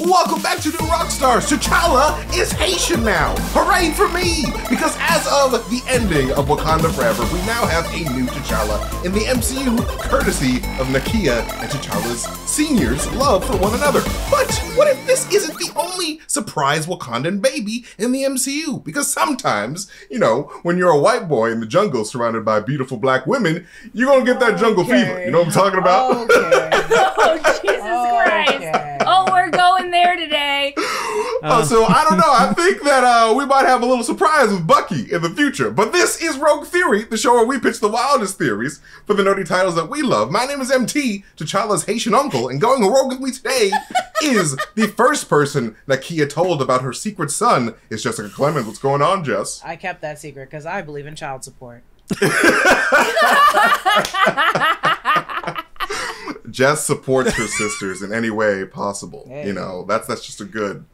Welcome back to New Rockstars. T'Challa is Haitian now. Hooray for me! Because as of the ending of Wakanda Forever, we now have a new T'Challa in the MCU, courtesy of Nakia and T'Challa's seniors' love for one another. But what if this isn't the only surprise Wakandan baby in the MCU? Because sometimes, you know, when you're a white boy in the jungle surrounded by beautiful black women, you're gonna get that jungle fever. You know what I'm talking about? Oh, Jesus Christ. Oh, we're going there today. So I don't know. I think that we might have a little surprise with Bucky in the future. But this is Rogue Theory, the show where we pitch the wildest theories for the nerdy titles that we love. My name is MT, T'Challa's Haitian uncle, and going rogue with me today is the first person that Kia told about her secret son is Jessica Clemons. What's going on, Jess? I kept that secret because I believe in child support. Jess supports her sisters in any way possible. Hey. You know, that's just a good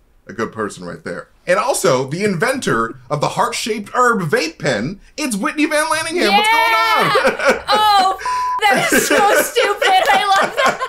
person right there. And also, the inventor of the heart-shaped herb vape pen, it's Whitney Van Lanningham. Yeah! What's going on? Oh, that is so stupid. I love that.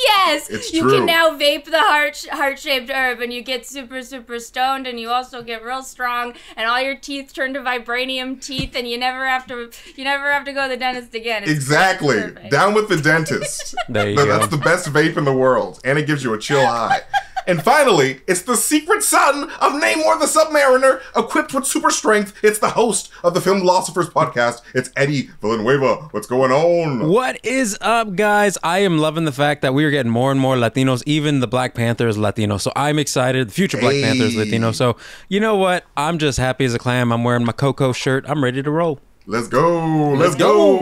Yes, It's you true. can now vape the heart-shaped herb, and you get super, super stoned, and you also get real strong, and all your teeth turn to vibranium teeth, and you never have to go to the dentist again. It's Exactly. perfect. Down with the dentist. There you go. That's the best vape in the world, and it gives you a chill high. And finally, it's the secret son of Namor the Submariner, equipped with super strength. It's the host of the Film Philosophers podcast. It's Eddie Villanueva. What's going on? What is up, guys? I am loving the fact that we are getting more and more Latinos. Even the Black Panther is Latino, so I'm excited. The future Black Panther is Latino, so you know what? I'm just happy as a clam. I'm wearing my Coco shirt. I'm ready to roll. Let's go. Let's go.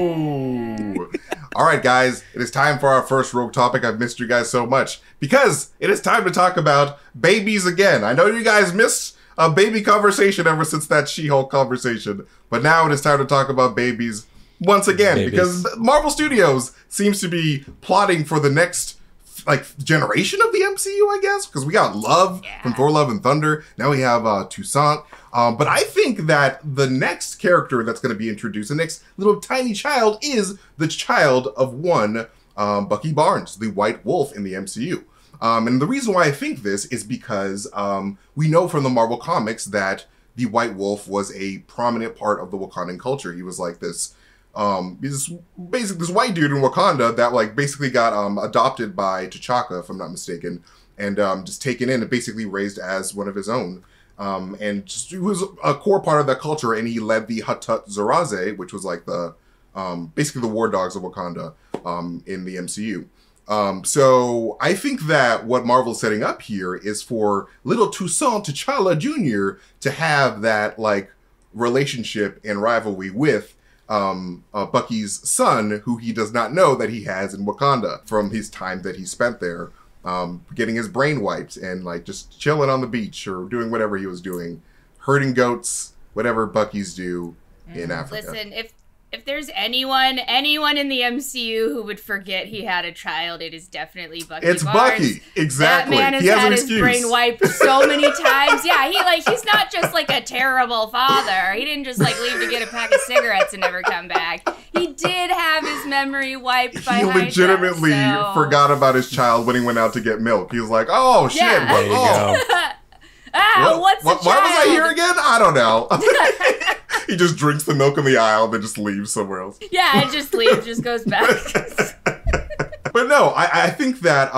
All right, guys, it is time for our first rogue topic. I've missed you guys so much because it is time to talk about babies again. I know you guys missed a baby conversation ever since that She-Hulk conversation, but now it is time to talk about babies once again because Marvel Studios seems to be plotting for the next generation of the MCU, I guess, because we got Love from Thor, Love and Thunder. Now we have Toussaint. But I think that the next character that's going to be introduced, the next little tiny child, is the child of one Bucky Barnes, the White Wolf in the MCU. And the reason why I think this is because we know from the Marvel comics that the White Wolf was a prominent part of the Wakandan culture. He was like this white dude in Wakanda that basically got adopted by T'Chaka, if I'm not mistaken, and just taken in and basically raised as one of his own. And just, he was a core part of that culture, and he led the Hatut Zeraze, which was like the basically the war dogs of Wakanda in the MCU. So I think that what Marvel's setting up here is for little Toussaint T'Challa Jr. to have that relationship and rivalry with Bucky's son, who he does not know that he has in Wakanda from his time that he spent there. Getting his brain wiped and just chilling on the beach or doing whatever he was doing, herding goats, whatever Buckies do in Africa. Listen, if there's anyone in the MCU who would forget he had a child, it is definitely Bucky It's Barnes. Bucky, exactly. That man has he has had an his excuse. brain wiped so many times. Yeah, he's not just a terrible father. He didn't just leave to get a pack of cigarettes and never come back. He did have his memory wiped by He legitimately forgot about his child when he went out to get milk. He was like, "Oh shit! Yeah. There you go. What's a child? Why was I here again? I don't know." He just drinks the milk in the aisle and then just leaves somewhere else. Yeah, it just leaves, just goes back. But no, I think that,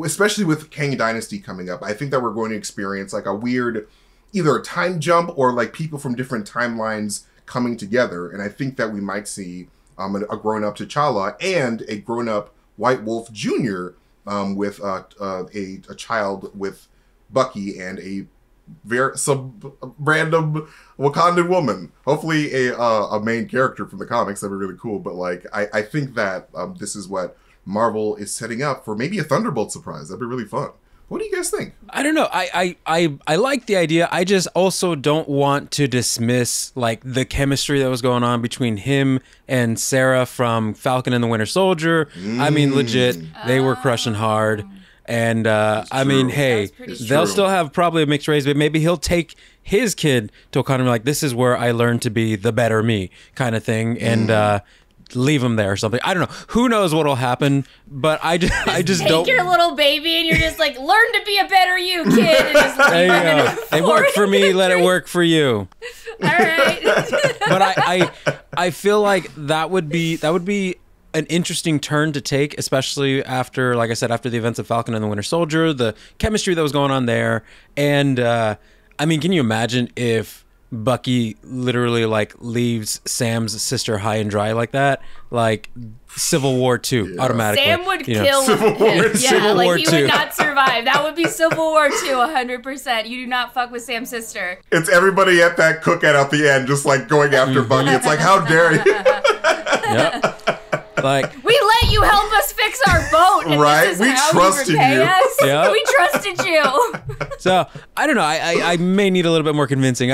especially with Kang Dynasty coming up, I think that we're going to experience a weird, either a time jump or people from different timelines coming together. And I think that we might see a grown-up T'Challa and a grown-up White Wolf Jr. With a child with Bucky and a random Wakandan woman. Hopefully a main character from the comics. That'd be really cool. But I think that this is what Marvel is setting up for maybe a Thunderbolt surprise. That'd be really fun. What do you guys think? I don't know. I like the idea. I just also don't want to dismiss the chemistry that was going on between him and Sarah from Falcon and the Winter Soldier. I mean, legit, they were crushing hard. And I mean, hey, they'll still have probably a mixed race, but maybe he'll take his kid to Wakanda and be like, this is where I learned to be the better me kind of thing. And leave him there or something. I don't know. Who knows what'll happen? But I just Take don't. your little baby and you're just like, learn to be a better you, kid. And just leave There you him in go. a It worked for me. Let it work for you. All right. But I feel like that would be an interesting turn to take, especially after, like I said, after the events of Falcon and the Winter Soldier, the chemistry that was going on there, and I mean, can you imagine if Bucky literally like leaves Sam's sister high and dry like that, like Civil War II automatically? Sam would kill Civil him. War Yeah, Civil like War he II. would not survive. That would be Civil War II, 100%. You do not fuck with Sam's sister. It's everybody at that cookout at the end, just like going after Bucky. It's like, how dare you? Yep. Like, We let you help us fix our boat, and Right? this is We how trusted you repay you. us. Yep. We trusted you. so I don't know. I may need a little bit more convincing.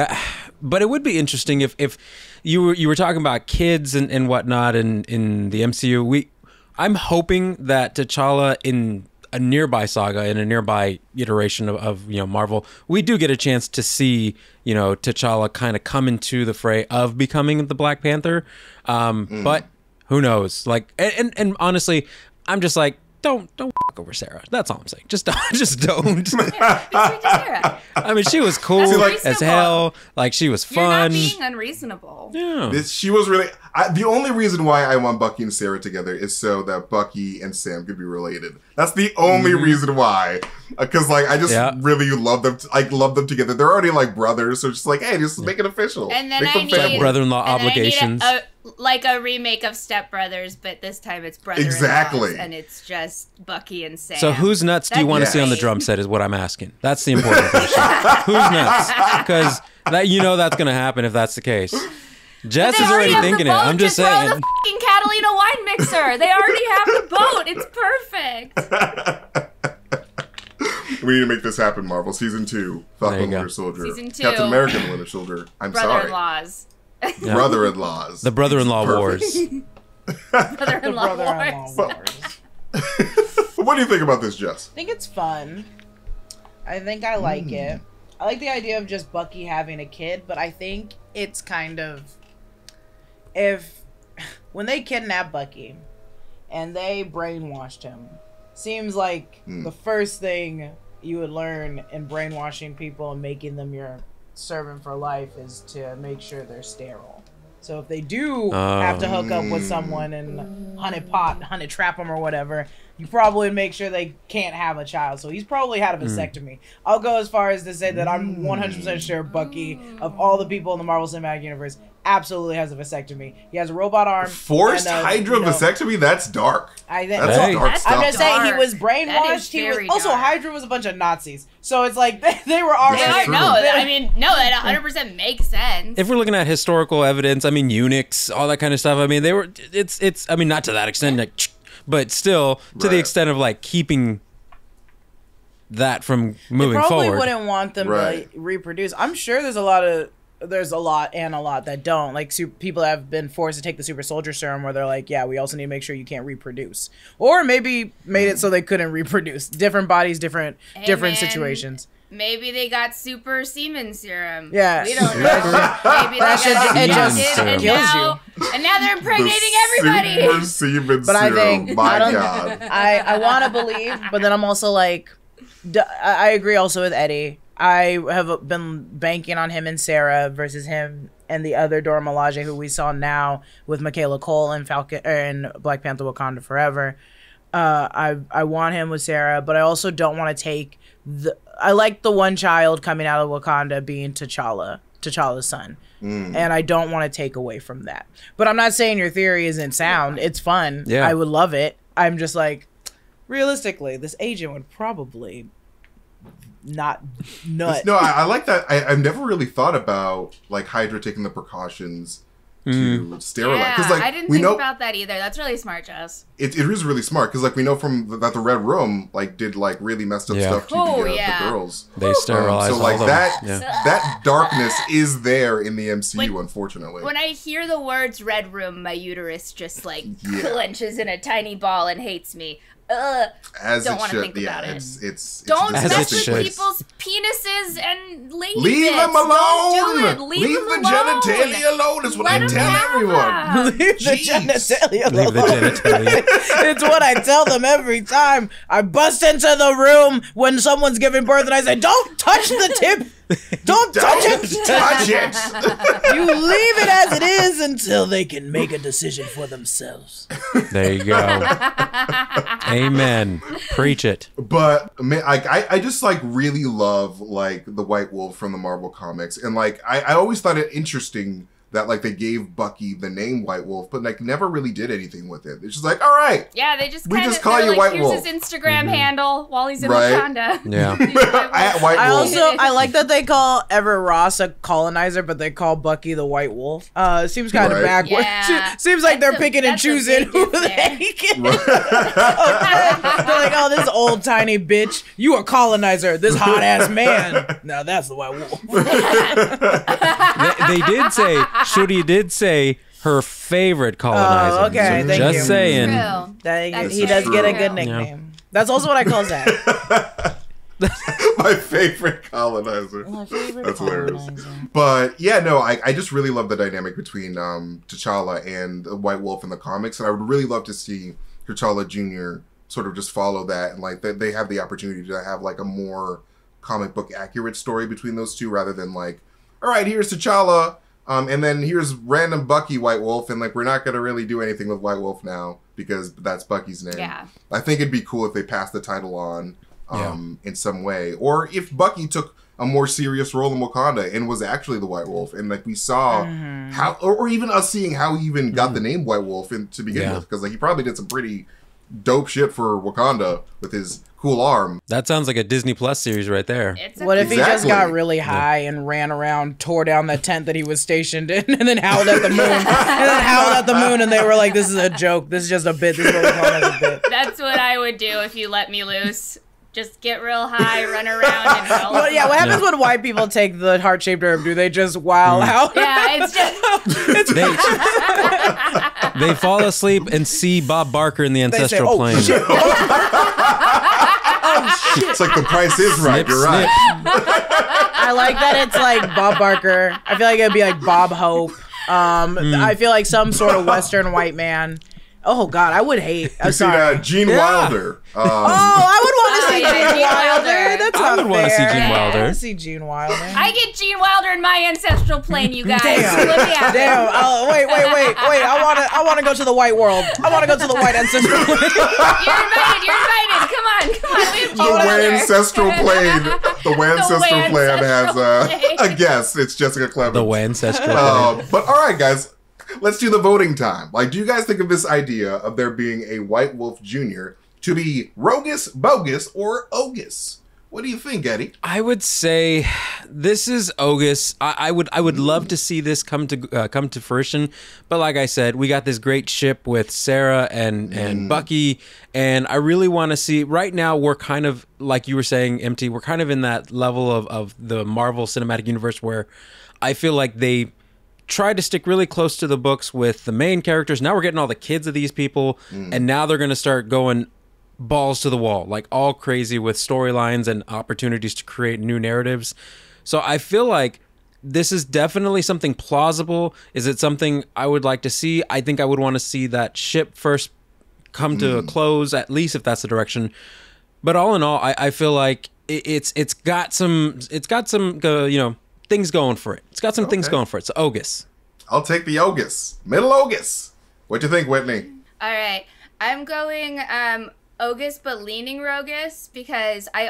But it would be interesting if you were talking about kids and whatnot in the MCU. I'm hoping that T'Challa in a nearby saga, in a nearby iteration of Marvel, we do get a chance to see T'Challa kind of come into the fray of becoming the Black Panther. But who knows? Like, and honestly, I'm just like, don't fuck over Sarah. That's all I'm saying. Just don't. Be sweet to Sarah. I mean, she was cool That's as reasonable. hell. Like, she was You're not fun. being unreasonable. Yeah. She was really... the only reason why I want Bucky and Sarah together is so that Bucky and Sam could be related. That's the only reason why. Because, like, I just really love them. Love them together. They're already, like, brothers. So just like, hey, just make it official. And then make I them need family. brother-in-law and then I need obligations. a remake of Step Brothers, but this time it's brother-in-laws, Exactly. and it's just Bucky and Sam. So whose nuts do you want to see on the Yes. drum set is what I'm asking. That's the important question. Whose nuts? Because that's going to happen if that's the case. Jess They is already have thinking the it. boat, I'm just throw saying. the fucking Catalina wine mixer. They already have the boat. It's perfect. We need to make this happen, Marvel. Season 2. Falcon There you go. Winter Soldier. Season 2. Captain America and Winter Soldier. I'm sorry. Brother-in-laws. Yeah. Brother-in-laws. The brother-in-law Perfect. wars. Brother-in-law Brother-in-law wars. wars. What do you think about this, Jess? I think it's fun. I think I like it. I like the idea of just Bucky having a kid, but I think it's kind of when they kidnapped Bucky and they brainwashed him, seems like the first thing you would learn in brainwashing people and making them your servant for life is to make sure they're sterile. So if they do have to hook up with someone and hunt trap them or whatever, you probably make sure they can't have a child. So he's probably had a vasectomy. I'll go as far as to say that I'm 100% sure Bucky, of all the people in the Marvel Cinematic Universe, absolutely has a vasectomy. He has a robot arm. Forced and, Hydra vasectomy? That's dark. I think That's Hey. dark That's stuff. I'm just saying he Dark. was That brainwashed. is He was very also dark. Hydra was a bunch of Nazis. So it's like they were already. This is true. That 100% makes sense. If we're looking at historical evidence, I mean, eunuchs, all that kind of stuff. I mean, it's. I mean, not to that extent, like, but still to the Right. extent of like keeping that from moving They probably forward. wouldn't want them Right. to reproduce. I'm sure there's a lot that don't. Like people have been forced to take the super soldier serum where they're like, yeah, we also need to make sure you can't reproduce. Or maybe made it so they couldn't reproduce. Different bodies, different man. situations. Maybe they got super semen serum. Yeah. We don't know. Maybe they shit, got it just injected, kills and now they're impregnating The everybody. Super semen But I serum. think My I don't. God. I want to believe, but then I'm also like, I agree also with Eddie. I have been banking on him and Sarah versus him and the other Dora Milaje who we saw now with Michaela Cole and Falcon and Black Panther Wakanda Forever. I want him with Sarah, but I also don't want to take I like the one child coming out of Wakanda being T'Challa's son. And I don't want to take away from that. But I'm not saying your theory isn't sound. It's fun. Yeah. I would love it. I'm just like, realistically, this agent would probably not nut. No, I like that. I've never really thought about like Hydra taking the precautions to sterilize. Yeah, Because like I didn't we think know about that either. That's really smart, Jess. it is really smart because like we know from that the Red Room like did like really messed up Yeah. stuff to Oh, the yeah. girls. They sterilized So like all that them. Yeah. that darkness is there in the MCU, unfortunately. When I hear the words "red room," my uterus just like Yeah. clenches in a tiny ball and hates me. As don't it want to should. think Yeah, about it. it's Don't As it mess with should. people's penises and lady Leave bits. them alone. Don't do it. Leave them the alone. genitalia alone. Is what Let I 'em tell have everyone. 'em. Leave the Jeez. genitalia Leave the alone. genitalia. It's what I tell them every time. I bust into the room when someone's giving birth and I say, don't touch the tip. Don't touch Don't it. touch it. You leave it as it is until they can make a decision for themselves. There you go. Amen. Preach it. But man, I just like really love like the White Wolf from the Marvel comics, and like I always thought it interesting that like they gave Bucky the name White Wolf, but like never really did anything with it. It's just like, all right, Yeah, they just We kind just of call you like, White here's Wolf." his Instagram handle while he's in Right. Wakanda. Yeah. White I Wolf. I like that they call Everett Ross a colonizer, but they call Bucky the White Wolf. Seems kind of Right. backwards. Yeah. Seems like they're That's a- picking and that's a choosing big who diff there. they can. They're like, oh, this old tiny bitch, you a colonizer. This hot ass man. Now that's the White Wolf. They did say, Shudi did say her favorite colonizer. Oh, okay, So thank just you. saying. True. That, he That's does get a true. good nickname. That's also what I call Zach. My favorite colonizer. That's hilarious. But yeah, no, I just really love the dynamic between T'Challa and the White Wolf in the comics, and I would really love to see T'Challa Jr. sort of just follow that, and like that they have the opportunity to have like a more comic book accurate story between those two, rather than like, all right, here's T'Challa, and then here's random Bucky White Wolf, and like we're not gonna really do anything with White Wolf now because that's Bucky's name. Yeah. I think it'd be cool if they passed the title on. Yeah. In some way, or if Bucky took a more serious role in Wakanda and was actually the White Wolf, and like we saw how, or even us seeing how he even got the name White Wolf in, to begin Yeah. with, because like he probably did some pretty dope shit for Wakanda with his cool arm. That sounds like a Disney Plus series right there. It's a What if he just Exactly. got really high and ran around, tore down the tent that he was stationed in, and then howled at the moon? And then howled at the moon, and they were like, this is a joke. This is just a bit. This is what we call it as a bit. That's what I would do if you let me loose. Just get real high, run around, and hell. Well, yeah, what happens when white people take the heart-shaped herb? Do they just wow out? Yeah, it's just They fall asleep and see Bob Barker in the They say, ancestral oh, plane. shit. It's like The Price is Right. Snip, You're right. I like that it's like Bob Barker. I feel like it'd be like Bob Hope. I feel like some sort of Western white man. Oh God, I would hate. I'm You see sorry. Gene Yeah. Wilder. Oh, I would want to see yeah, Gene Gene Wilder. Wilder. That's I not would wanna see fair. Gene I Wilder. want to see Gene Wilder. I get Gene Wilder in my ancestral plane, you guys. Damn. Let me have it. Damn. Wait. I wanna go to the white world. I wanna go to the white ancestral. You're invited. You're invited. Come on. We have The Gene Wilder. Wancestral Plane. The Wancestral Plane has Wancestral a guest. It's Jessica Clemons. The ancestral plane. But all right, guys, let's do the voting time. Like, do you guys think of this idea of there being a White Wolf Jr. to be Rogus, Bogus, or Ogus? What do you think, Eddie? I would say this is Ogus. I would love to see this come to fruition, but like I said, we got this great ship with Sarah and Bucky, and I really want to see. Right now, we're kind of like you were saying, MT. We're kind of in that level of the Marvel Cinematic Universe where I feel like they tried to stick really close to the books with the main characters. Now we're getting all the kids of these people, and now they're going to start going balls to the wall, like all crazy with storylines and opportunities to create new narratives. So I feel like this is definitely something plausible. Is it something I would like to see? I think I would want to see that ship first come to a close, at least if that's the direction. But all in all, I feel like it's got some things going for it. It's got some things going for it. So Ogus. I'll take the Ogus. Middle Ogus. What do you think, Whitney? All right. I'm going Ogus but leaning Rogus because I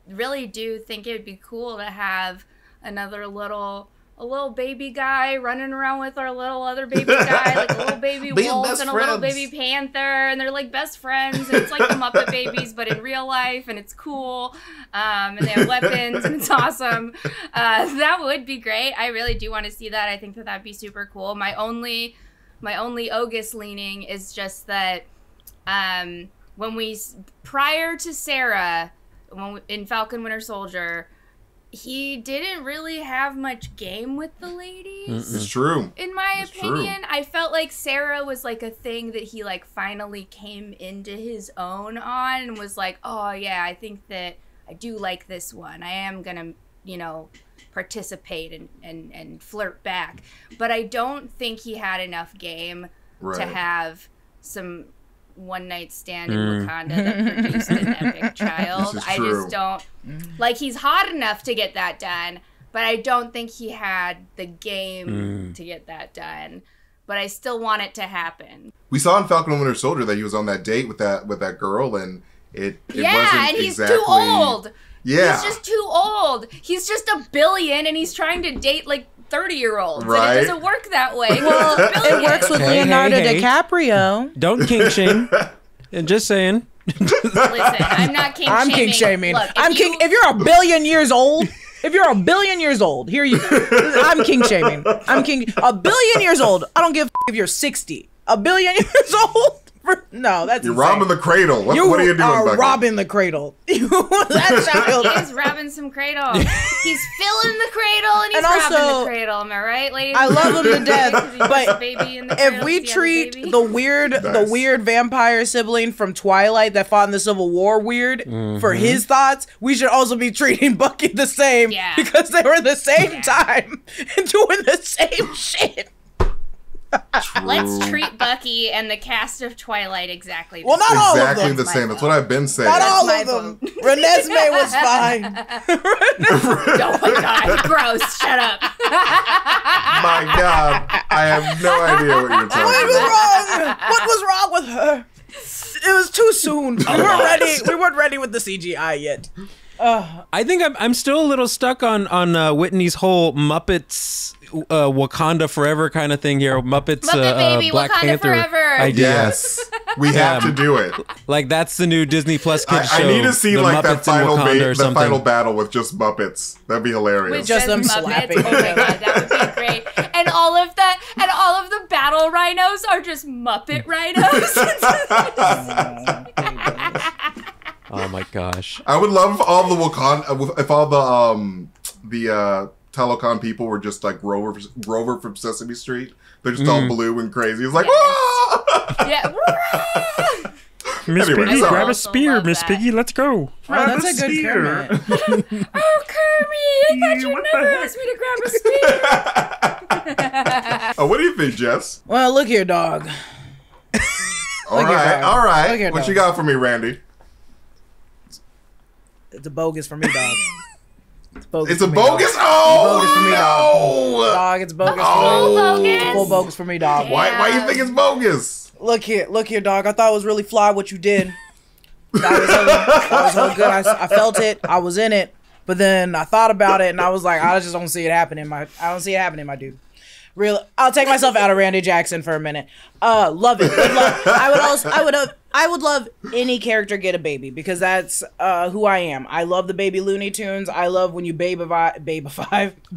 really do think it'd be cool to have a little baby guy running around with our little other baby guy, like a little baby Being wolf best and a little friends. baby panther, and they're like best friends, and it's like the Muppet Babies, but in real life, and it's cool, and they have weapons, and it's awesome. That would be great. I really do want to see that. I think that'd be super cool. My only Ogus leaning is just that prior to Sarah, in Falcon Winter Soldier, he didn't really have much game with the ladies. It's true. In my It's opinion, true. I felt like Sarah was like a thing that he like finally came into his own on and was like, oh yeah, I think that I do like this one. I am gonna, you know, participate and flirt back. But I don't think he had enough game to have some one night stand in Wakanda that produced an epic child. I just don't like, he's hot enough to get that done, but I don't think he had the game to get that done. But I still want it to happen. We saw in Falcon and Winter Soldier that he was on that date with that girl, and it wasn't and he's exactly... too old. Yeah. He's just too old. He's just $1 billion and he's trying to date like 30-year-olds. Right. And it doesn't work that way. Well, it works with Leonardo DiCaprio. Don't kink shame. Just saying. Listen, I'm not kink shaming. I'm kink shaming. Look, If you're $1 billion years old, if you're $1 billion years old, here you go. I'm kink shaming. I'm king. $1 billion years old. I don't give a if you're 60. $1 billion years old. No, that's You're insane. robbing the cradle. What are you doing, Bucky? Robbing the cradle. That child. He is robbing some cradle. He's filling the cradle and he's robbing the cradle. Am I right, ladies? I love him to death, but baby in the if cradle, we does he have a treat baby? the weird vampire sibling from Twilight that fought in the Civil War weird for his thoughts, we should also be treating Bucky the same because they were the same time and doing the same shit. Let's treat Bucky and the cast of Twilight exactly the Well, not same. all of Exactly them. the same. That's what I've been saying. Not all my of them. Renesmee was fine. Oh my god, gross. Shut up. My God, I have no idea what you're talking What was about. wrong? What was wrong with her? It was too soon. We weren't ready. We weren't ready with the CGI yet. I think I'm still a little stuck on Whitney's whole Muppets Wakanda Forever kind of thing here. Muppets Muppet Baby, Black Wakanda Panther Forever. idea. Yes, we have to do it. Like that's the new Disney Plus kids show. I need to see the like Muppets that in Wakanda or that something. final battle with just Muppets. That'd be hilarious. With Just them Muppets. slapping. Oh my god, that would be great. And all of the battle rhinos are just Muppet rhinos. Oh my gosh. I would love if all the Wakanda, if all the Talokan people were just like Grover from Sesame Street. They're just all blue and crazy. It's like, "Ah!" Yeah. Miss Anyway, Piggy, sorry. grab I a spear, love Miss that. Piggy, let's go. Oh, that's a good Kermit. Oh, Kermit, I thought you never asked me to grab a spear. Oh, what do you think, Jess? Well, look here, dog. All Look here, right, dog. all Look right. here, What dog. you got for me, Randy? It's a bogus for me, dog. It's bogus. It's a for me, dog. bogus. Oh Bogus for me, no! Dog, it's bogus. Oh. for me. Bogus. Full bogus for me, dog. Why you think it's bogus? Look here, dog. I thought it was really fly what you did. That was really good. I felt it. I was in it. But then I thought about it, and I was like, I just don't see it happening. I don't see it happening, my dude. Real. I'll take myself out of Randy Jackson for a minute. Love it. I would love any character get a baby because that's who I am. I love the baby Looney Tunes. I love when you babify,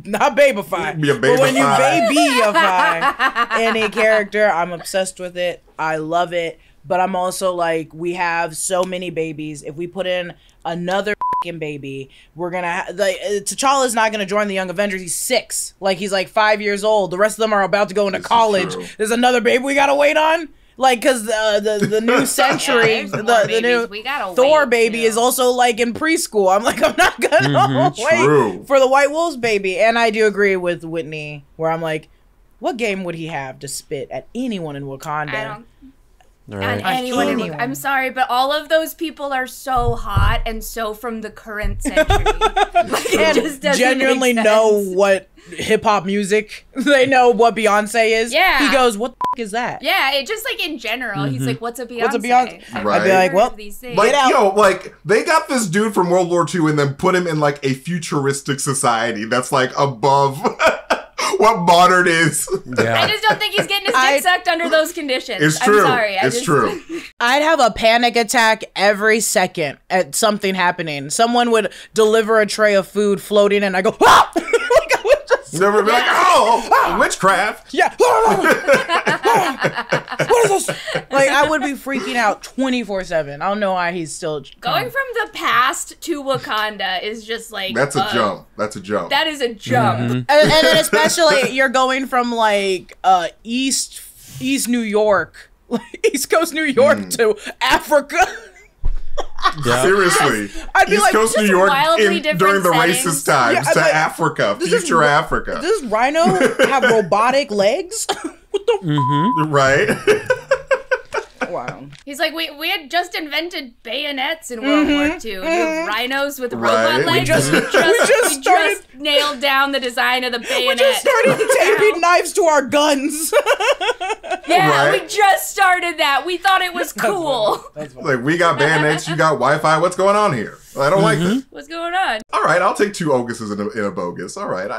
not babify, Be a but when you babyify. babyify any character, I'm obsessed with it. I love it. But I'm also like, we have so many babies. If we put in another fucking baby, we're gonna T'Challa's not gonna join the Young Avengers. He's 6. Like he's like 5 years old. The rest of them are about to go into college. true. There's another baby we gotta wait on. Like, cause the new century, there's more the babies. new We gotta Thor wait, baby too. is also like in preschool. I'm like, I'm not gonna True. wait for the White Wolves baby. And I do agree with Whitney, where I'm like, what game would he have to spit at anyone in Wakanda? I don't. All And right. anyone. Anyone. I'm sorry, but all of those people are so hot and so from the current century. Like, it And just doesn't genuinely make know sense. what hip hop music. They know what Beyonce is. Yeah. He goes, what the is that? Yeah, it just like in general, he's like, "What's a Beyonce?" What's a Beyonce? I've Right. I'd be like, heard well, of these things. Like, Get out. yo, like, they got this dude from World War II and then put him in, like, a futuristic society that's, like, above what modern is. Yeah. I just don't think he's getting his dick sucked under those conditions. It's true. I'm sorry. It's true. I'd have a panic attack every second at something happening. Someone would deliver a tray of food floating and I go, ah! Like I would just Never be like, oh, witchcraft. Yeah. What is this? Like, I would be freaking out 24/7. I don't know why he's still Going from the past to Wakanda is just like That's a jump. That's a jump. That is a jump. and then especially you're going from like East New York, East Coast New York to Africa. Yeah. Seriously, I'd be East like, Coast this New is York wildly different during the settings. racist times Yeah, to like, Africa, future Africa. Does Rhino have robotic legs? What the? Right? Wow. He's like, we had just invented bayonets in World War II. You have rhinos with robot Right. legs. We just we started- just nailed down the design of the bayonet. We just started taping knives to our guns. Yeah, Right. we just started that. We thought it was cool. That's funny. Like, we got bayonets, you got Wi-Fi. What's going on here? I don't like this. What's going on? All right, I'll take 2 Oguses in a bogus. All right,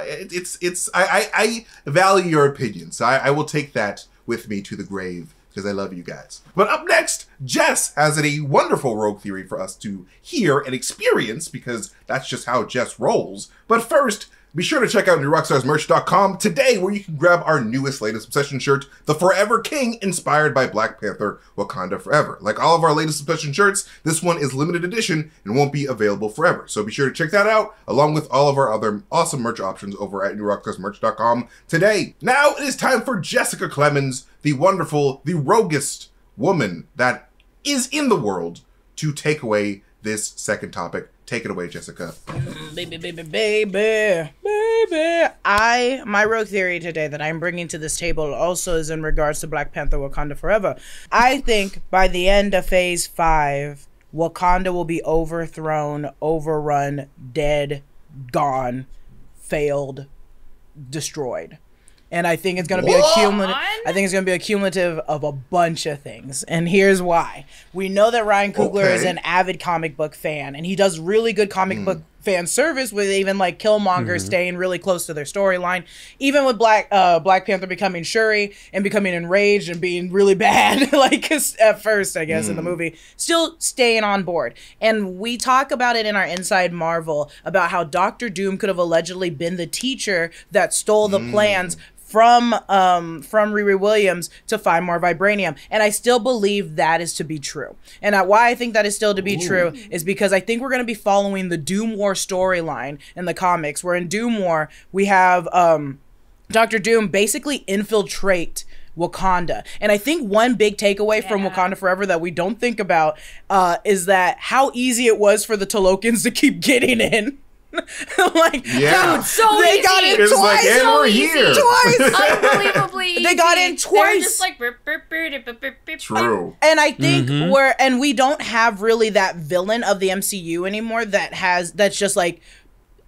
I value your opinion, so I will take that with me to the grave because I love you guys. But up next, Jess has a wonderful rogue theory for us to hear and experience because that's just how Jess rolls. But first, be sure to check out NewRockstarsMerch.com today, where you can grab our newest latest obsession shirt, the Forever King, inspired by Black Panther, Wakanda Forever. Like all of our latest obsession shirts, this one is limited edition and won't be available forever. So be sure to check that out, along with all of our other awesome merch options over at NewRockstarsMerch.com today. Now it is time for Jessica Clemons, the wonderful, the roguest woman that is in the world, to take away this second topic. Take it away, Jessica. Baby. My rogue theory today that I'm bringing to this table also is in regards to Black Panther Wakanda Forever. I think by the end of Phase 5, Wakanda will be overthrown, overrun, dead, gone, failed, destroyed. And I think it's going to be a cumulative of a bunch of things. And here's why. We know that Ryan Coogler is an avid comic book fan, and he does really good comic book fan service with even like Killmonger staying really close to their storyline. Even with Black Panther becoming Shuri and becoming enraged and being really bad, like at first, I guess, in the movie, still staying on board. And we talk about it in our Inside Marvel about how Doctor Doom could have allegedly been the teacher that stole the plans from Riri Williams to find more vibranium. And I still believe that is to be true. And why I think that is still to be true is because I think we're going to be following the Doom War storyline in the comics, where in Doom War, we have Dr. Doom basically infiltrate Wakanda. And I think one big takeaway from Wakanda Forever that we don't think about is that how easy it was for the Tolokans to keep getting in. Like, Yeah. dude, So they easy. got in It's like, twice. and So we're easy. here. Twice. Unbelievably easy. They got in They're twice. just like burp, burp, burp, burp, burp, burp. True. And I think we don't have really that villain of the MCU anymore that's just like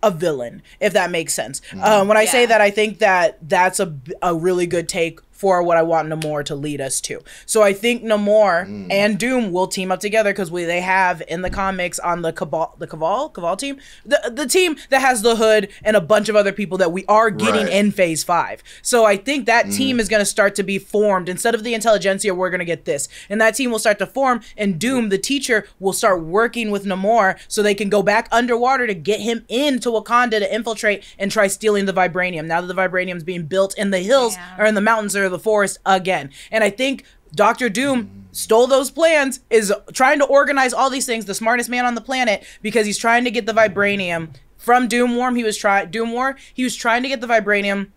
a villain, if that makes sense. When I say that, I think that's a really good take for what I want Namor to lead us to. So I think Namor and Doom will team up together because they have in the comics on the Cabal team, the team that has the Hood and a bunch of other people that we are getting in Phase 5. So I think that team is going to start to be formed. Instead of the Intelligentsia, we're going to get this. And that team will start to form, and Doom, the teacher, will start working with Namor so they can go back underwater to get him into Wakanda to infiltrate and try stealing the vibranium. Now that the vibranium is being built in the hills or in the mountains or the forest again. And I think Dr. Doom stole those plans, is trying to organize all these things, the smartest man on the planet, because he's trying to get the vibranium from Doom War. He was trying to get the vibranium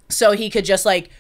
so he could just like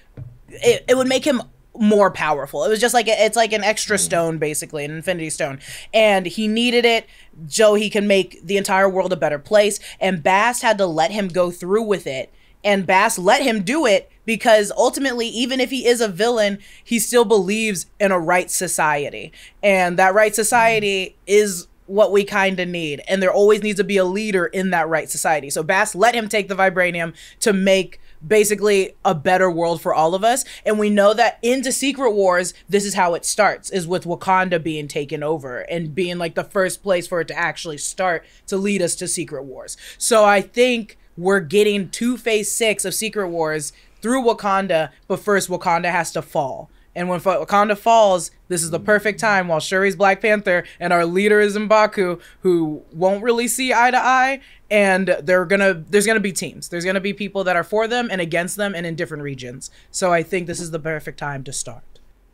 it would make him more powerful. It was just like it's like an extra stone, basically an infinity stone, and he needed it so he can make the entire world a better place. And Bast had to let him go through with it, and Bast let him do it because ultimately, even if he is a villain, he still believes in a right society, and that right society is what we kind of need, and there always needs to be a leader in that right society. So Bast let him take the vibranium to make basically a better world for all of us. And we know that into Secret Wars, this is how it starts, is with Wakanda being taken over and being like the first place for it to actually start to lead us to Secret Wars. So I think we're getting to Phase 6 of Secret Wars through Wakanda, but first Wakanda has to fall. And when Wakanda falls, this is the perfect time while Shuri's Black Panther and our leader is M'Baku, who won't really see eye to eye. And there's gonna be teams. There's gonna be people that are for them and against them and in different regions. So I think this is the perfect time to start.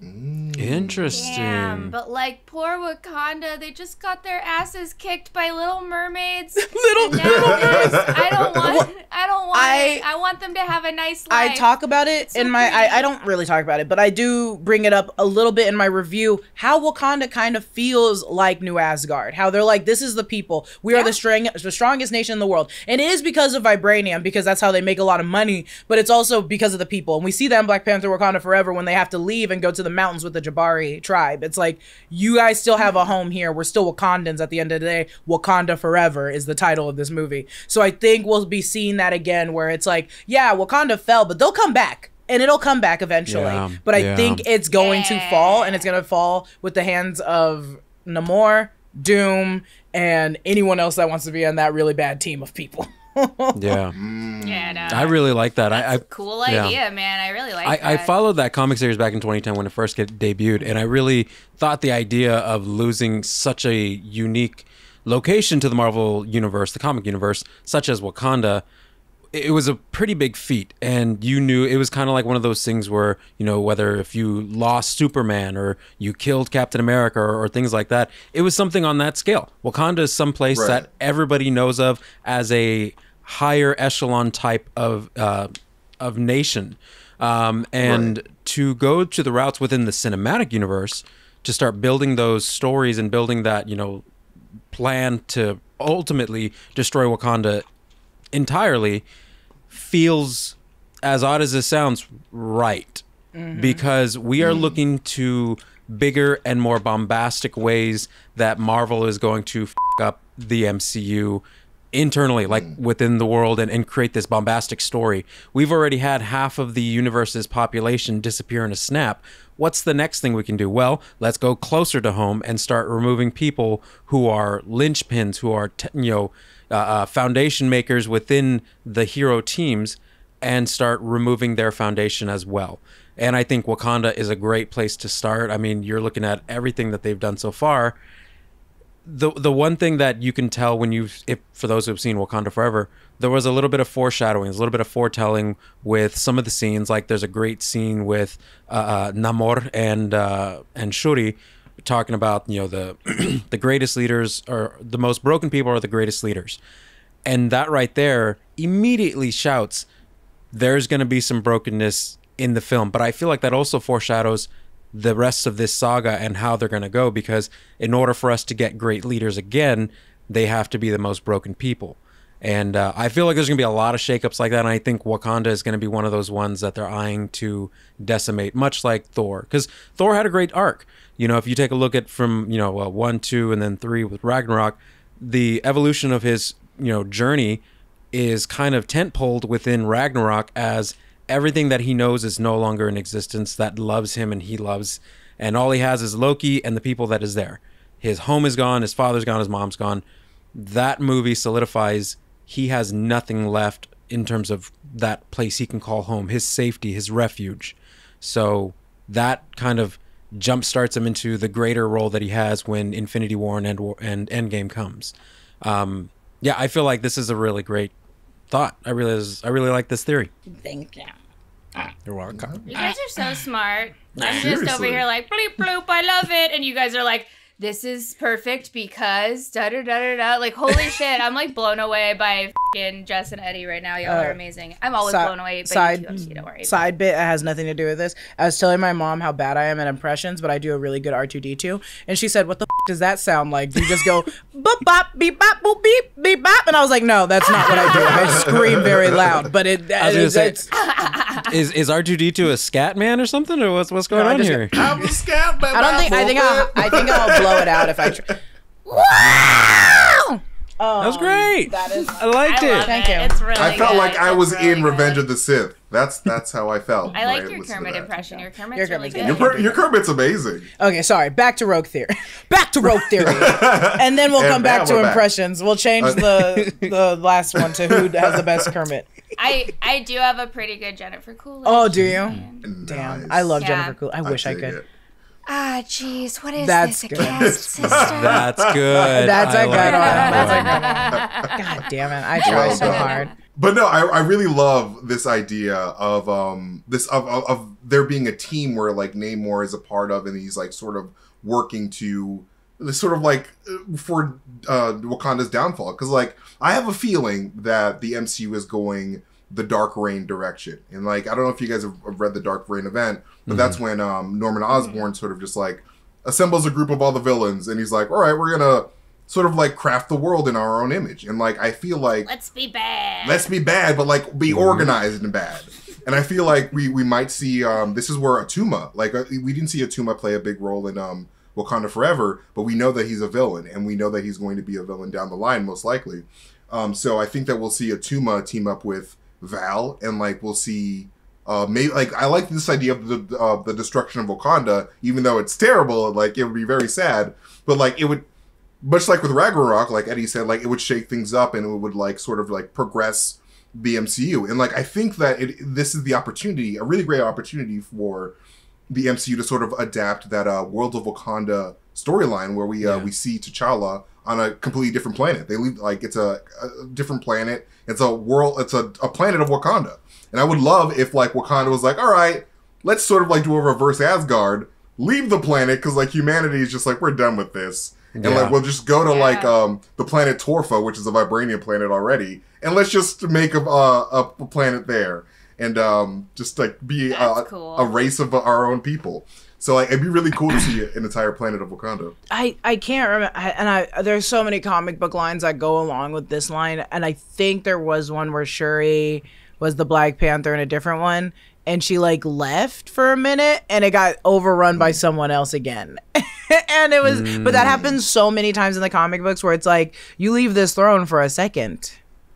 Interesting. Damn, but like poor Wakanda, they just got their asses kicked by little mermaids. Little mermaids. I don't want it. I want them to have a nice life. I talk about it in my I don't really talk about it, but I do bring it up a little bit in my review, how Wakanda kind of feels like New Asgard. How they're like, this is the people. We are the strongest nation in the world. And it is because of vibranium, because that's how they make a lot of money, but it's also because of the people. And we see that in Black Panther Wakanda Forever when they have to leave and go to the mountains with the Jabari tribe. It's like, you guys still have a home here. We're still Wakandans at the end of the day. Wakanda Forever is the title of this movie. So I think we'll be seeing that again, where it's like, yeah, Wakanda fell, but they'll come back. And it'll come back eventually. Yeah, but I think it's going to fall, and it's going to fall with the hands of Namor, Doom, and anyone else that wants to be on that really bad team of people. Yeah. Yeah, no. I really like that. That's a cool idea, man. I really like that. I followed that comic series back in 2010 when it first debuted, and I really thought the idea of losing such a unique location to the Marvel universe, the comic universe, such as Wakanda, it was a pretty big feat. And you knew it was kind of like one of those things where, you know, whether if you lost Superman or you killed Captain America or things like that, it was something on that scale. Wakanda is someplace that everybody knows of as a higher echelon type of nation. And to go to the routes within the cinematic universe to start building those stories and building that, you know, plan to ultimately destroy Wakanda entirely feels, as odd as this sounds, right. Because we are looking to bigger and more bombastic ways that Marvel is going to f up the MCU internally, like within the world, and create this bombastic story. We've already had half of the universe's population disappear in a snap. What's the next thing we can do? Well, let's go closer to home and start removing people who are linchpins, who are foundation makers within the hero teams, and start removing their foundation as well. And I think Wakanda is a great place to start. I mean, you're looking at everything that they've done so far. The one thing that you can tell when for those who've seen Wakanda Forever, there was a little bit of foreshadowing, a little bit of foretelling with some of the scenes. Like there's a great scene with Namor and Shuri talking about, you know, the the greatest leaders, or the most broken people are the greatest leaders. And that right there immediately shouts, there's going to be some brokenness in the film. But I feel like that also foreshadows the rest of this saga and how they're going to go, because in order for us to get great leaders again, they have to be the most broken people. And I feel like there's going to be a lot of shakeups like that, and I think Wakanda is going to be one of those ones that they're eyeing to decimate, much like Thor, because Thor had a great arc. You know, if you take a look at from, you know, 1, 2, and then 3 with Ragnarok, the evolution of his, you know, journey is kind of tent-poled within Ragnarok, as everything that he knows is no longer in existence that loves him and he loves, and all he has is Loki and the people that is there. His home is gone, his father's gone, his mom's gone. That movie solidifies he has nothing left in terms of that place he can call home, his safety, his refuge. So that kind of jump starts him into the greater role that he has when Infinity War and Endgame comes. Yeah, I feel like this is a really great thought. I really like this theory. Thank you. You're welcome. You guys are so smart. I'm just over here like, bleep bloop, I love it. And you guys are like, this is perfect because da-da-da-da-da. Like, holy shit, I'm like blown away by fucking Jess and Eddie right now. Y'all are amazing. I'm always blown away by you too, don't worry. Side bit that has nothing to do with this. I was telling my mom how bad I am at impressions, but I do a really good R2-D2. And she said, what the does that sound like? Do you just go, boop, bop, beep, bop, boop, beep, beep, bop? And I was like, no, that's not what I do. I scream very loud, but is R2-D2 a scat man or something, or what's going on here? I'm a scat man. I think I'll blow it out if I try. Wow! That was great. That is. I liked it. Thank you. It's really I felt good. like I was It's really in good. Revenge of the Sith. That's how I felt. I like when your listened to Kermit that. impression. Your Kermit's Your really Kermit's good. good. Your Kermit's amazing. Okay, sorry. Back to Rogue Theory. Back to Rogue Theory. And then we'll come back to we're back. impressions. We'll change the last one to who has the best Kermit. I do have a pretty good Jennifer Coolidge. Oh, do you? Man. Damn, I love Yeah. Jennifer Coolidge. I wish I dig could. it. Ah, jeez, what is That's this? good. A caste system? That's good. That's a I good like one. that. That's a good one. God damn it! I try Well so done. hard. But no, I really love this idea of of there being a team where like Namor is a part of, and he's like sort of working to sort of like for Wakanda's downfall. Because like I have a feeling that the MCU is going the Dark Reign direction, and like I don't know if you guys have read the Dark Reign event, but that's when Norman Osborn sort of just like assembles a group of all the villains, and he's like, all right, we're gonna sort of like craft the world in our own image. And like I feel like Let's be bad. but like be organized and bad. And I feel like we might see this is where Atuma, like we didn't see Atuma play a big role in Wakanda Forever, but we know that he's a villain, and we know that he's going to be a villain down the line most likely. So I think that we'll see Atuma team up with Val, and like we'll see maybe like I like this idea of the destruction of Wakanda, even though it's terrible. Like it would be very sad, but like it would, much like with Ragnarok, like Eddie said, like it would shake things up, and it would like sort of like progress the MCU. And like I think that this is the opportunity, a really great opportunity for the MCU to sort of adapt that World of Wakanda storyline where we see T'Challa on a completely different planet. They leave like it's a different planet. It's a world. It's a planet of Wakanda. And I would love if like Wakanda was like, all right, let's sort of like do a reverse Asgard, leave the planet because like humanity is just like we're done with this, and like we'll just go to like the planet Torfa, which is a vibranium planet already, and let's just make a planet there, and just like be cool. a race of our own people. So like it'd be really cool to see an entire planet of Wakanda. I can't remember, and there's so many comic book lines that go along with this line, and I think there was one where Shuri was the Black Panther in a different one, and she like left for a minute, and it got overrun by someone else again. And it was, but that happens so many times in the comic books where it's like you leave this throne for a second,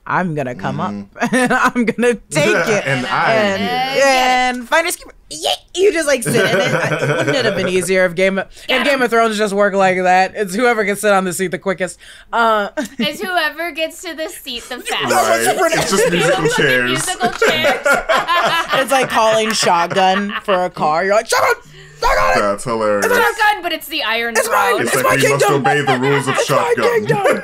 I'm gonna come up and I'm gonna take it and find a keeper. Yeah, you just like sit in it. Wouldn't it have been easier if Game of Thrones just worked like that? It's whoever can sit on the seat the quickest. It's whoever gets to the seat the fastest. Right. It's just musical chairs. Musical chairs. It's like calling shotgun for a car. You're like, shotgun! Shotgun! That's hilarious. It's not gun, but it's the Iron Throne. It's like we must obey the rules of shotgun.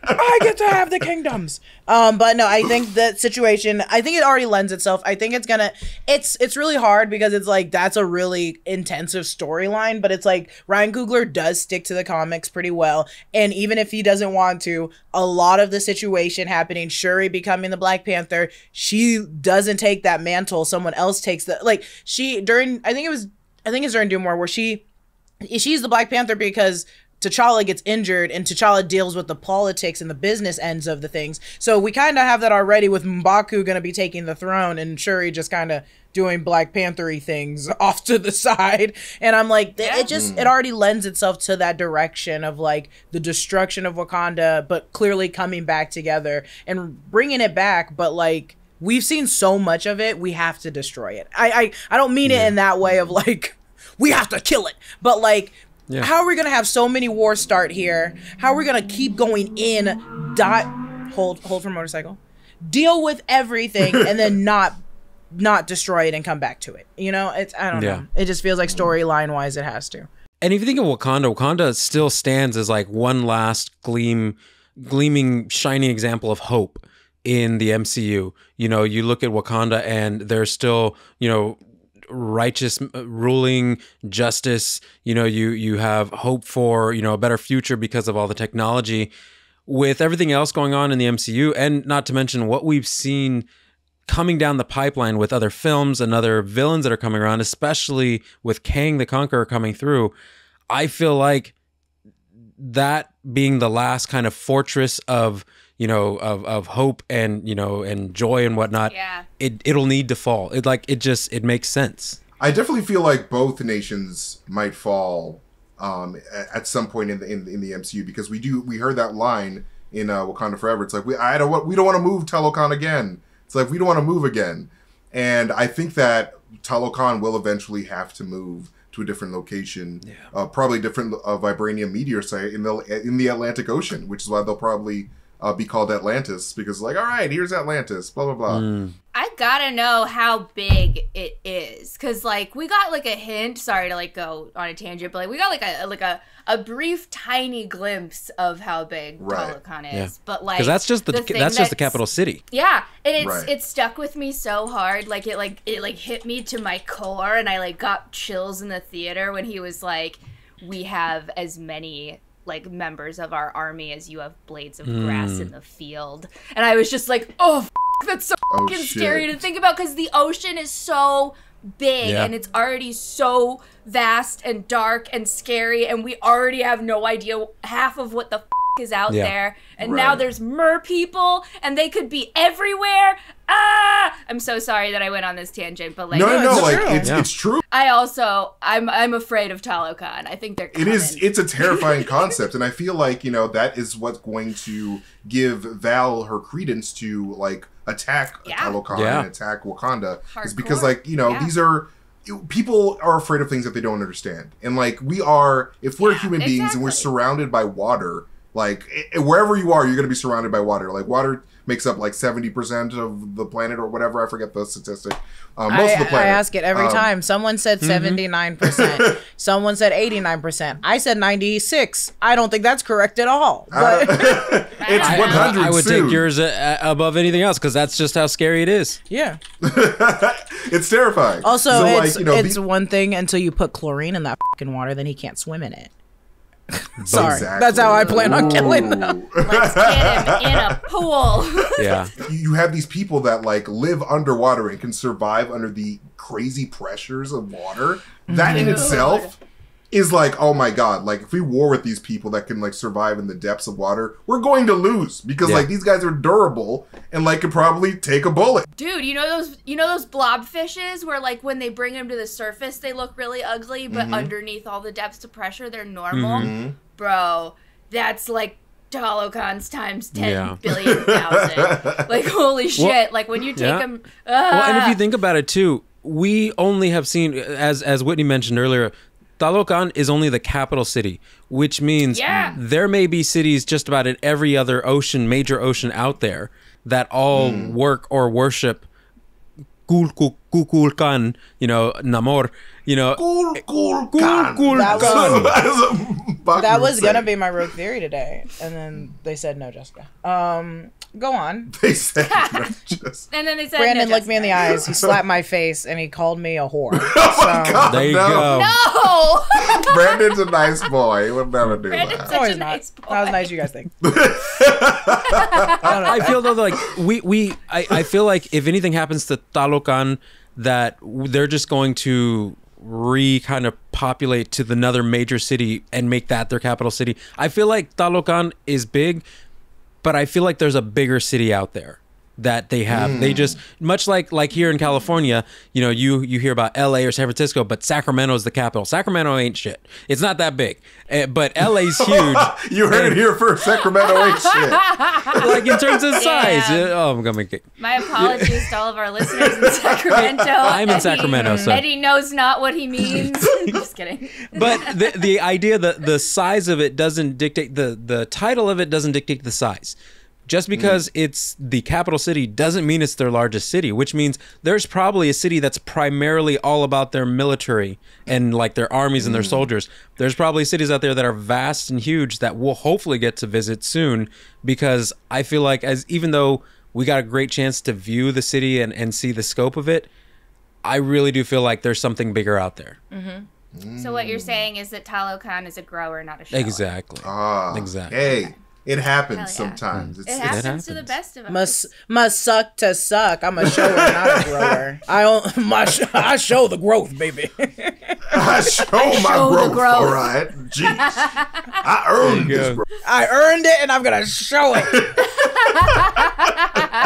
I get to have the kingdoms. But no, I think that situation, I think it already lends itself. I think it's really hard because it's like, that's a really intensive storyline, but it's like Ryan Coogler does stick to the comics pretty well. And even if he doesn't want to, a lot of the situation happening, Shuri becoming the Black Panther, she doesn't take that mantle. Someone else takes the, like I think it's during Doom War where she's the Black Panther because T'Challa gets injured and T'Challa deals with the politics and the business ends of the things. So we kind of have that already with M'Baku going to be taking the throne and Shuri just kind of doing Black Panther-y things off to the side. And I'm like, it already lends itself to that direction of like the destruction of Wakanda, but clearly coming back together and bringing it back. But like, we've seen so much of it, we have to destroy it. I don't mean it in that way of like, we have to kill it. But like, how are we going to have so many wars start here? How are we going to keep going in, hold for motorcycle, deal with everything, and then not destroy it and come back to it? You know, I don't know. It just feels like storyline-wise it has to. And if you think of Wakanda still stands as like one last gleaming, shining example of hope in the MCU. You know, you look at Wakanda and there's still, you know, righteous ruling, justice, you know, you have hope for, you know, a better future because of all the technology. With everything else going on in the MCU, and not to mention what we've seen coming down the pipeline with other films and other villains that are coming around, especially with Kang the Conqueror coming through, I feel like that being the last kind of fortress of, you know, of hope and, you know, and joy and whatnot, it'll need to fall. It makes sense. I definitely feel like both nations might fall at some point in the MCU, because we heard that line in Wakanda Forever. It's like we don't want to move Talokan again. It's like we don't want to move again, and I think that Talokan will eventually have to move to a different location, probably different vibranium meteor site in the Atlantic Ocean, which is why they'll probably be called Atlantis because like, all right, here's Atlantis, blah blah blah. I gotta know how big it is, cause like we got like a hint. Sorry to like go on a tangent, but like we got like a brief, tiny glimpse of how big Talokan is. Yeah. But like, because that's just the capital city. Yeah, and it stuck with me so hard. Like it hit me to my core, and I like got chills in the theater when he was like, "We have as many like members of our army as you have blades of grass in the field," and I was just like, "Oh." That's so fucking scary to think about because the ocean is so big and it's already so vast and dark and scary, and we already have no idea half of what the is out there, and now there's mer people and they could be everywhere. I'm so sorry that I went on this tangent, but like it's true. I'm afraid of Talokan. I think they're coming. It's a terrifying concept, and I feel like that is what's going to give Val her credence to like attack Talokan and attack Wakanda. Is because like these are people are afraid of things that they don't understand, and like if we're human beings and we're surrounded by water. Like, wherever you are, you're going to be surrounded by water. Like, water makes up, like, 70% of the planet or whatever. I forget the statistic. Most of the planet. I ask it every time. Someone said 79%. Someone said 89%. I said 96. I don't think that's correct at all. But it's 100 I would take yours above anything else, because that's just how scary it is. Yeah. It's terrifying. Also, so, it's one thing until you put chlorine in that fucking water, then he can't swim in it. Sorry, that's how I plan on killing them. Let's get him in a pool. Yeah, you have these people that like live underwater and can survive under the crazy pressures of water. That in itself is like, oh my god! Like if we war with these people that can like survive in the depths of water, we're going to lose because like these guys are durable and like could probably take a bullet. Dude, you know those blobfishes where like when they bring them to the surface they look really ugly, but underneath all the depths of pressure they're normal. Bro, that's like Talokan's times 10 billion thousand. Like holy shit! Like when you take them. Well, and if you think about it too, we only have seen, as Whitney mentioned earlier, Talokan is only the capital city, which means there may be cities just about in every other major ocean out there that all work or worship Kulkan, Namor, That was gonna be my rogue theory today, and then they said no, Jessica. Go on. They said no, Jessica. And then they said Brandon no, looked me in the eyes. He slapped my face and he called me a whore. There you go. No. Brandon's a nice boy. He would never do Brandon's that. such a nice boy. Not as nice as you guys think. I feel though like I feel like if anything happens to Talokan, that they're just going to kind of populate to another major city and make that their capital city. I feel like Talokan is big, but I feel like there's a bigger city out there that they have. They just, much like here in California, you hear about LA or San Francisco, but Sacramento is the capital. Sacramento ain't shit. It's not that big, but LA's huge. You heard it here first. Sacramento ain't shit. Like in terms of size. I'm gonna make it. My apologies to all of our listeners in Sacramento. I'm in Sacramento, so Eddie knows not what he means. Just kidding. But the idea that the size of it doesn't dictate the title of it doesn't dictate the size. Just because it's the capital city doesn't mean it's their largest city, which means there's probably a city that's primarily all about their military and like their armies and their soldiers. There's probably cities out there that are vast and huge that we'll hopefully get to visit soon, because I feel like even though we got a great chance to view the city and see the scope of it, I really do feel like there's something bigger out there. So what you're saying is that Talokan is a grower, not a shower. Exactly. Exactly. Hey. It happens sometimes. It happens to the best of us. Must suck to suck. I'm a shower, not a grower. I show the growth, baby. I show my growth. All right. Jeez. I earned this growth. I earned it, and I'm going to show it.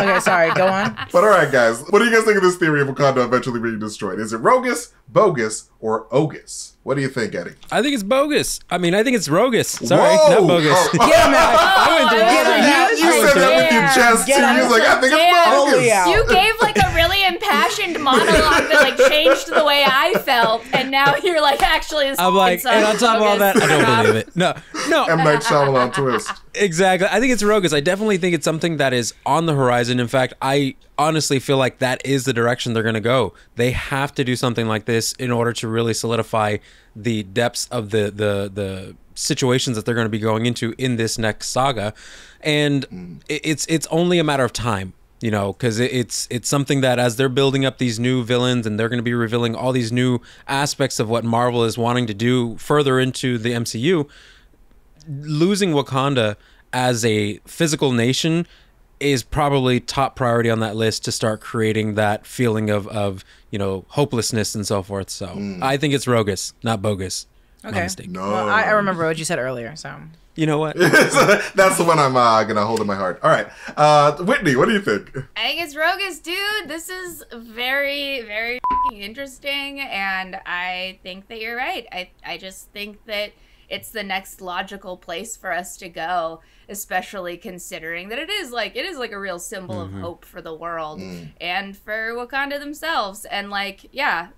Okay, sorry. Go on. But all right, guys. What do you guys think of this theory of Wakanda eventually being destroyed? Is it rogus, bogus, or ogus? What do you think, Eddie? I think it's bogus. I mean, I think it's rogus. Sorry, not bogus. Oh. Get him out. You said that with your chest, too. You was like, I think it's bogus. You gave like a really impassioned monologue that like changed the way I felt, and now you're like, actually, this I'm like, and on top of all that, I don't believe it. No. M. Night Shyamalan twist. Exactly. I think it's Rogus. I definitely think it's something that is on the horizon. In fact, I honestly feel like that is the direction they're going to go. They have to do something like this in order to really solidify the depths of the situations that they're going to be going into in this next saga. And it's only a matter of time, you know, because it's something that as they're building up these new villains and they're going to be revealing all these new aspects of what Marvel is wanting to do further into the MCU, losing Wakanda as a physical nation is probably top priority on that list to start creating that feeling of you know, hopelessness and so forth. So I think it's Rogus, not bogus. Okay. My mistake. No. Well, I remember what you said earlier, so. You know what? That's the one I'm gonna hold in my heart. All right, Whitney, what do you think? I think it's Rogus, dude. This is very, very f***ing interesting, and I think that you're right. I just think that it's the next logical place for us to go, especially considering that it is like a real symbol of hope for the world and for Wakanda themselves. And like, yeah,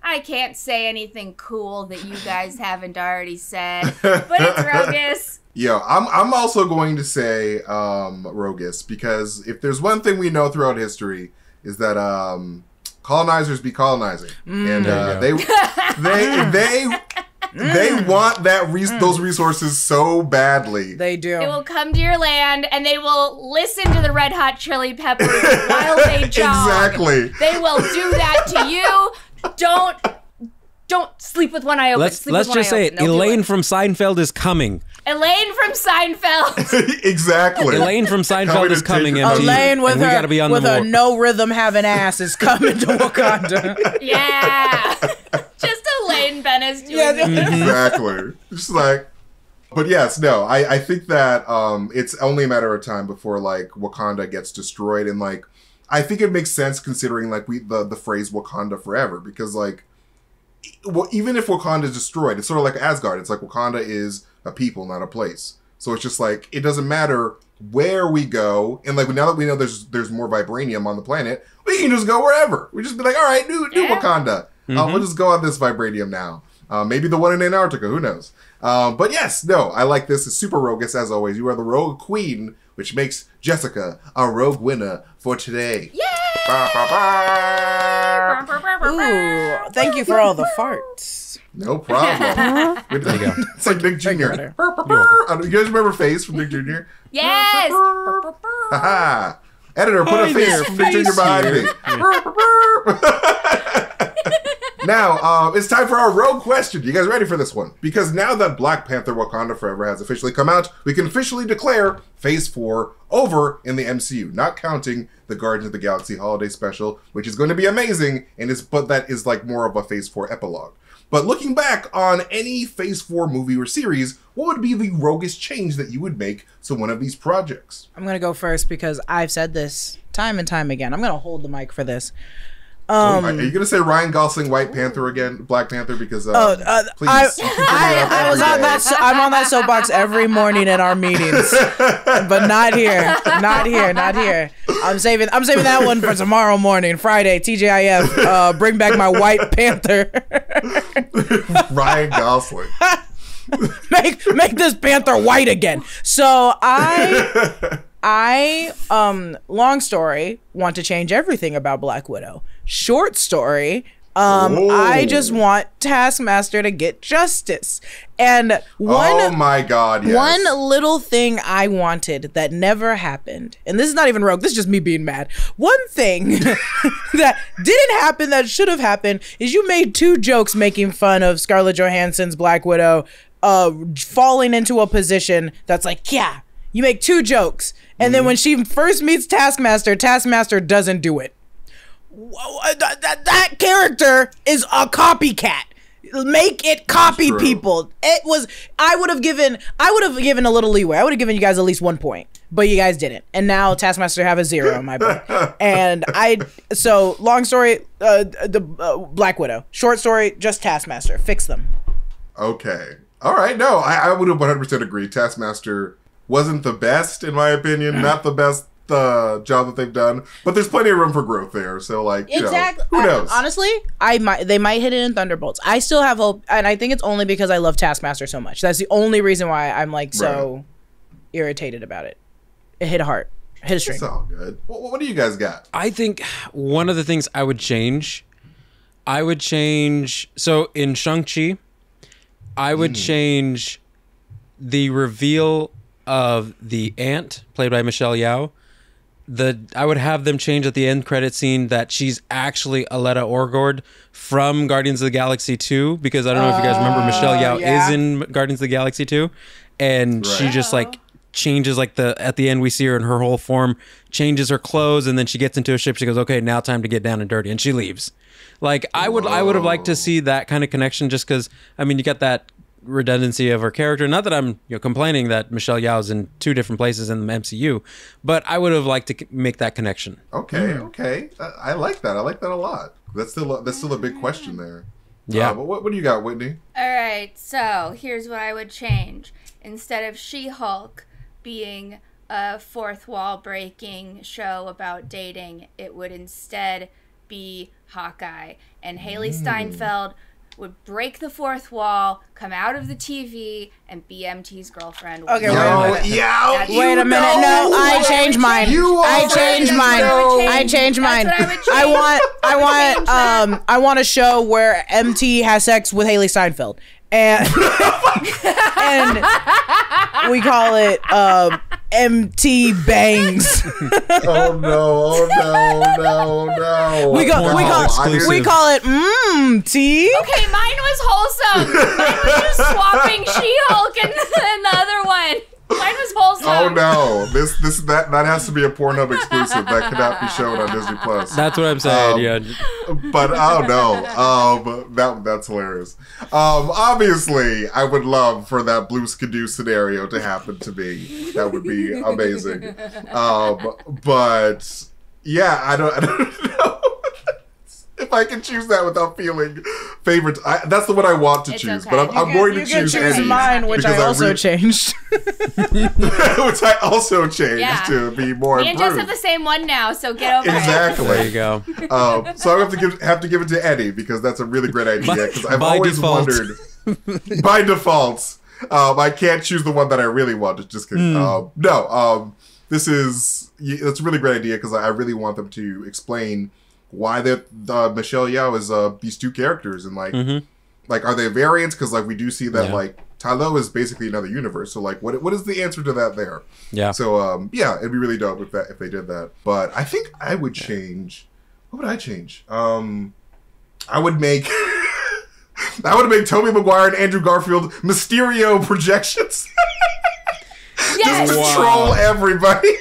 I can't say anything cool that you guys haven't already said, but it's Rogus. Yo, I'm also going to say Rogus, because if there's one thing we know throughout history is that colonizers be colonizing, and they want those resources so badly. They do. They will come to your land and they will listen to the Red Hot Chili Peppers while they jog. Exactly. They will do that to you. Don't sleep with one eye open. Let's just say it. Elaine from Seinfeld is coming. Elaine from Seinfeld. Exactly. Elaine from Seinfeld is coming. MTV, Elaine with her no rhythm having ass is coming to Wakanda. Yeah. Just Elaine Bennis doing this. Exactly. Just like, but yes, no, I think that it's only a matter of time before like Wakanda gets destroyed, and like I think it makes sense considering like the phrase Wakanda Forever, because like, well, even if Wakanda is destroyed, it's sort of like Asgard. It's like Wakanda is a people, not a place. So it's just like, it doesn't matter where we go, and like now that we know there's more vibranium on the planet, we can just go wherever. We just be like, all right, do Wakanda. We'll just go on this vibranium now. Maybe the one in Antarctica, who knows? But yes, no, I like this. It's super Rogus, as always. You are the rogue queen, which makes Jessica our rogue winner for today. Yay! Ooh, thank you for all the farts. No problem. There you go. It's like Nick Jr. You guys remember Face from Nick Jr.? Yes! Haha. Editor, put a face from Nick Jr. behind me. Now, it's time for our rogue question. You guys ready for this one? Because now that Black Panther Wakanda Forever has officially come out, we can officially declare Phase 4 over in the MCU, not counting the Guardians of the Galaxy Holiday Special, which is going to be amazing, but that is like more of a Phase 4 epilogue. But looking back on any Phase 4 movie or series, what would be the roguish change that you would make to one of these projects? I'm going to go first because I've said this time and time again. I'm going to hold the mic for this. Are you going to say Ryan Gosling, White Panther again, Black Panther? Because please. I'm on that soapbox every morning in our meetings, but not here. I'm saving that one for tomorrow morning, Friday. TGIF. Bring back my White Panther. Ryan Gosling. make this Panther white again. So I long story, want to change everything about Black Widow. Short story, I just want Taskmaster to get justice. And oh my God, yes. One little thing I wanted that never happened, and this is not even rogue, this is just me being mad. One thing that didn't happen that should have happened is you made 2 jokes making fun of Scarlett Johansson's Black Widow falling into a position that's like, yeah, you make 2 jokes. And then when she first meets Taskmaster doesn't do it. That character is a copycat. Make it copy people. I would have given a little leeway. I would have given you guys at least 1 point, but you guys didn't. And now Taskmaster have a 0 in my book. And so long story, Black Widow. Short story, just Taskmaster. Fix them. Okay. All right. No, I would have 100% agreed. Taskmaster wasn't the best, in my opinion. Not the best the job that they've done, but there's plenty of room for growth there. So like, you know, who knows? Honestly, they might hit it in Thunderbolts. I still have hope, and I think it's only because I love Taskmaster so much. That's the only reason why I'm like so irritated about it. It hit a heart, hit a string. It's all good. What do you guys got? I think one of the things I would change. So in Shang-Chi, I would change the reveal of the aunt, played by Michelle Yeoh. I would have them change at the end credit scene that she's actually Aletta Orgord from Guardians of the Galaxy 2, because I don't know if you guys remember, Michelle Yeoh is in Guardians of the Galaxy 2, and she just like changes, like at the end we see her in her whole form, changes her clothes, and then she gets into a ship. She goes, okay, now time to get down and dirty, and she leaves. Like I would have liked to see that kind of connection, just because I mean you get that redundancy of her character. Not that I'm complaining that Michelle Yeoh's in two different places in the MCU, but I would have liked to make that connection. Okay. I like that. I like that a lot. That's still a big question there. Yeah. But what do you got, Whitney? All right, so here's what I would change. Instead of She-Hulk being a fourth wall breaking show about dating, it would instead be Hawkeye, and Haley Steinfeld would break the fourth wall, come out of the TV, and be MT's girlfriend. Okay, wait a minute. No, I changed mine. I changed mine. I want a show where MT has sex with Haley Steinfeld, and and we call it MT Bangs. Oh no! We call it T. Okay, mine was wholesome. Mine was just swapping She-Hulk and the other one. Mine was wholesome. Oh no! That has to be a Pornhub exclusive. That cannot be shown on Disney Plus. That's what I'm saying. Yeah. But oh no! That's hilarious. Obviously, I would love for that Blue Skidoo scenario to happen to me. That would be amazing. But yeah, I don't know. If I can choose that without feeling favorite, that's the one I want to choose. Okay. But I'm going to choose Eddie, mine, which I also changed. Which I also changed to be more. Me and Jess have the same one now, so get over exactly. it. There you go. So I have to give it to Eddie, because that's a really great idea. Because I've always wondered. By default, I can't choose the one that I really want. Just kidding. That's a really great idea, because I really want them to explain why the Michelle Yeoh is these two characters, and like are they variants? Because like we do see that like Tylo is basically another universe. So like what is the answer to that there? Yeah. So it'd be really dope if they did that. But I think I would change. What would I change? I would make Tobey Maguire and Andrew Garfield Mysterio projections. Yes. Just to troll everybody.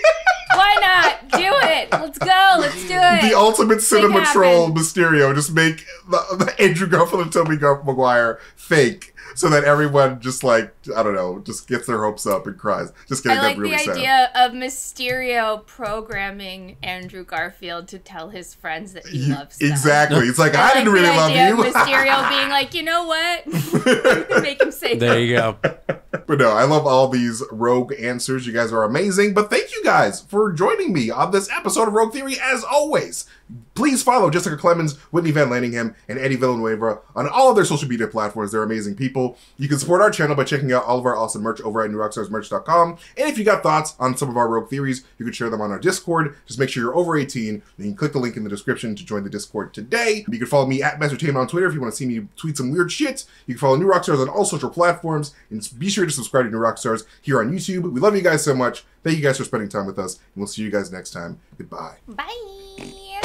Why not? Do it. Let's go. Let's do it. The ultimate cinema troll Mysterio. Just make the Andrew Garfield and Tobey Maguire fake, so that everyone just like, I don't know, just gets their hopes up and cries. Just kidding. I like really the idea of Mysterio programming Andrew Garfield to tell his friends that he loves them. Exactly. It's like, I didn't really love you. Mysterio being like, you know what? Make him say there you go. But no, I love all these rogue answers. You guys are amazing. But thank you guys for joining me on this episode of Rogue Theory. As always, please follow Jessica Clemons, Whitney Van Lanningham, and Eddie Villanueva on all of their social media platforms. They're amazing people. You can support our channel by checking out all of our awesome merch over at newrockstarsmerch.com. And if you got thoughts on some of our Rogue Theories, you can share them on our Discord. Just make sure you're over 18. And you can click the link in the description to join the Discord today. You can follow me at MasterTainment on Twitter if you want to see me tweet some weird shit. You can follow New Rockstars on all social platforms. And be sure to subscribe to New Rockstars here on YouTube. We love you guys so much. Thank you guys for spending time with us. And we'll see you guys next time. Goodbye. Bye.